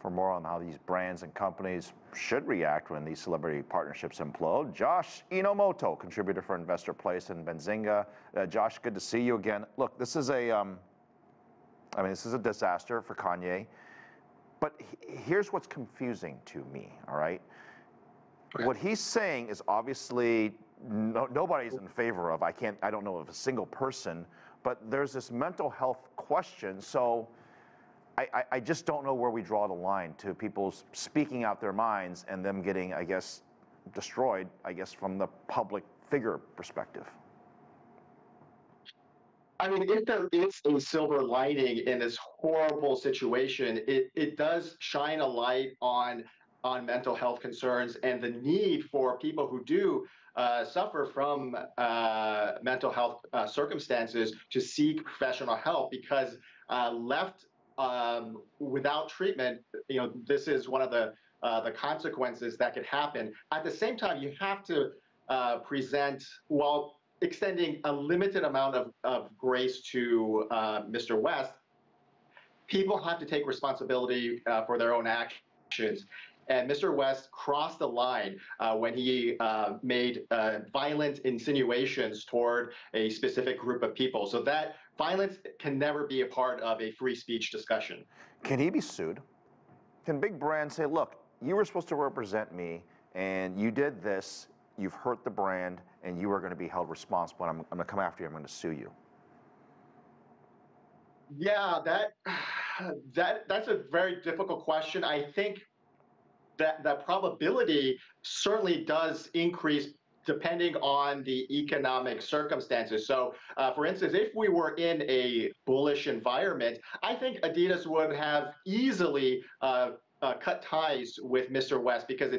For more on how these brands and companies should react when these celebrity partnerships implode, Josh Enomoto, contributor for InvestorPlace and Benzinga. Josh, good to see you again. Look, this is this is a disaster for Kanye, but here's what's confusing to me, all right? What he's saying is obviously nobody's in favor of. I don't know of a single person, but there's this mental health question. So I just don't know where we draw the line to people speaking out their minds and them getting, I guess, destroyed, I guess, from the public figure perspective. I mean, if there is a silver lining in this horrible situation, it does shine a light on mental health concerns and the need for people who do suffer from mental health circumstances to seek professional help, because left without treatment, this is one of the consequences that could happen. At the same time, you have to present, while extending a limited amount of grace to Mr. West, people have to take responsibility for their own actions. And Mr. West crossed the line when he made violent insinuations toward a specific group of people. So that violence can never be a part of a free speech discussion. Can he be sued? Can big brands say, look, you were supposed to represent me, and you did this, you've hurt the brand, and you are going to be held responsible, and I'm going to come after you, I'm going to sue you? Yeah, that's a very difficult question. I think that probability certainly does increase depending on the economic circumstances. So, for instance, if we were in a bullish environment, I think Adidas would have easily cut ties with Mr. West, because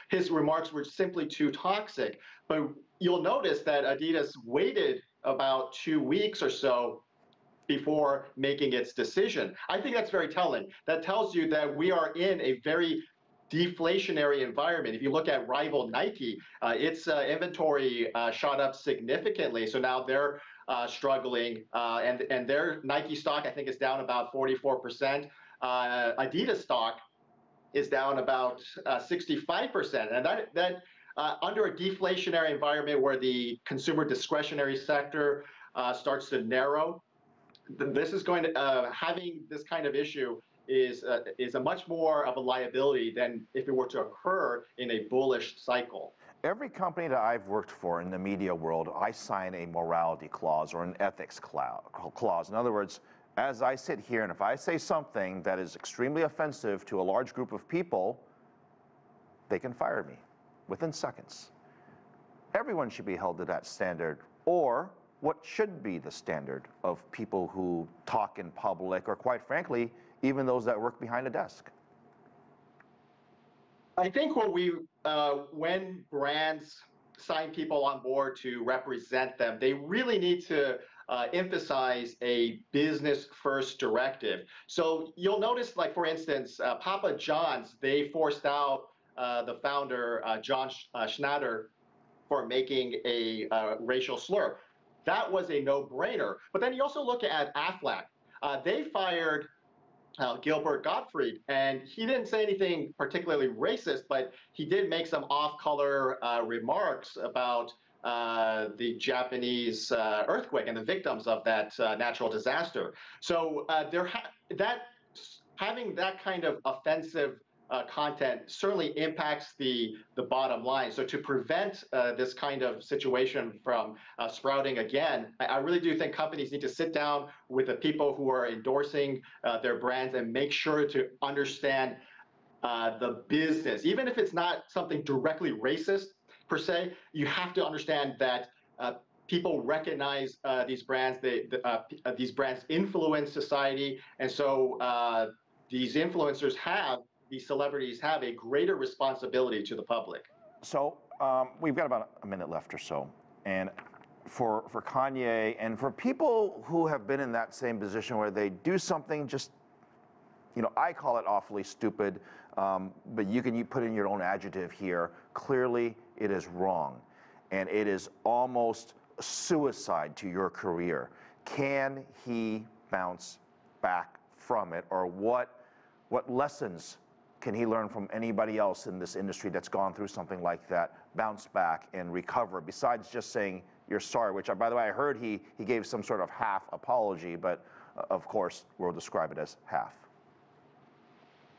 his remarks were simply too toxic. But you'll notice that Adidas waited about 2 weeks or so before making its decision. I think that's very telling. That tells you that we are in a very deflationary environment. If you look at rival Nike, its inventory shot up significantly. So now they're struggling, and their Nike stock, I think, is down about 44%. Adidas stock is down about 65%. And that under a deflationary environment where the consumer discretionary sector starts to narrow, this is going to having this kind of issue is a much more of a liability than if it were to occur in a bullish cycle. Every company that I've worked for in the media world, I sign a morality clause or an ethics clause. In other words, as I sit here, and if I say something that is extremely offensive to a large group of people, they can fire me within seconds. Everyone should be held to that standard, or what should be the standard of people who talk in public, or quite frankly, even those that work behind a desk. I think when brands sign people on board to represent them, they really need to emphasize a business-first directive. So you'll notice, like, for instance, Papa John's, they forced out the founder, John Schnatter, for making a racial slur. That was a no-brainer. But then you also look at Aflac. They fired Gilbert Gottfried, and he didn't say anything particularly racist, but he did make some off-color remarks about the Japanese earthquake and the victims of that natural disaster. So having that kind of offensive content certainly impacts the bottom line. So to prevent this kind of situation from sprouting again, I really do think companies need to sit down with the people who are endorsing their brands and make sure to understand the business. Even if it's not something directly racist per se, you have to understand that people recognize these brands. These brands influence society, and so these celebrities have a greater responsibility to the public. So we've got about a minute left or so. And for Kanye and for people who have been in that same position where they do something just, I call it awfully stupid, but you put in your own adjective here. Clearly, it is wrong. And it is almost suicide to your career. Can he bounce back from it? Or what What lessons can he learn from anybody else in this industry that's gone through something like that, bounce back and recover, besides just saying you're sorry, which, by the way, I heard he gave some sort of half apology, but of course, we'll describe it as half.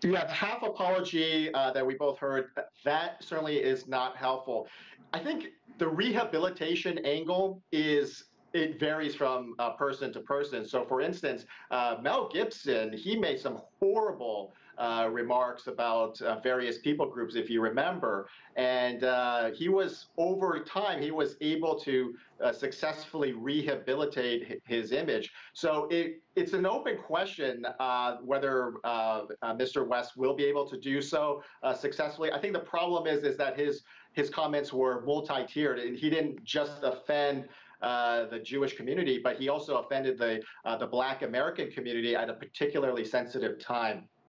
Yeah, the half apology that we both heard, that certainly is not helpful. I think the rehabilitation angle it varies from person to person. So, for instance, Mel Gibson, he made some horrible remarks about various people groups, if you remember. And over time, he was able to successfully rehabilitate his image. So it's an open question whether Mr. West will be able to do so successfully. I think the problem is that his comments were multi-tiered, and he didn't just offend the Jewish community, but he also offended the Black American community at a particularly sensitive time.